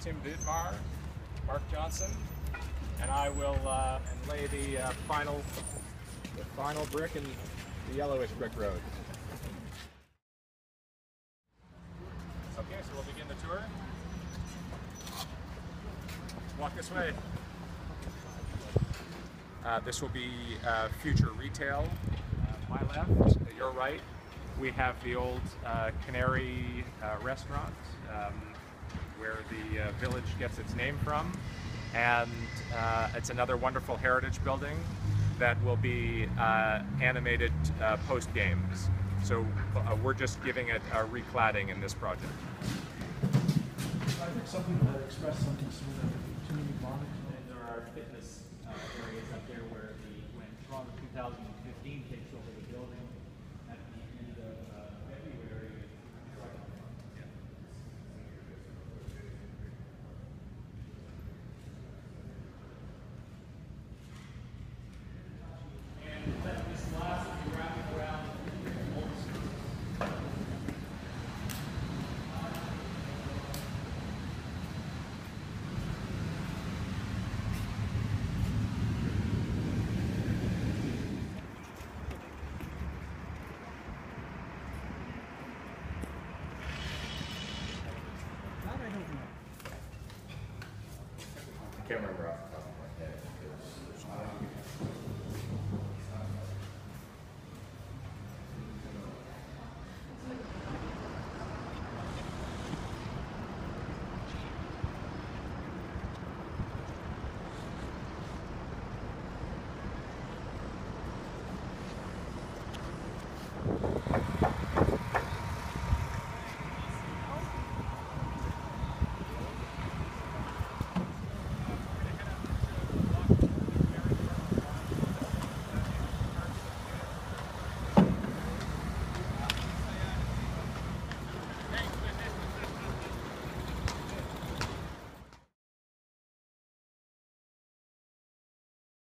Tim Vidmar, Mark Johnson, and I will lay the final brick in the yellowish brick road. Okay, so we'll begin the tour. Walk this way. This will be future retail. My left, your right, we have the old Canary restaurant, where the village gets its name from, and it's another wonderful heritage building that will be animated post-games. So we're just giving it a recladding in this project. I think some people have expressed something similar to me, Bonnet. There are fitness areas up there where when Toronto 2015 takes over the building at the end of February. And let this last be wrapping around I can't remember off the top of my head.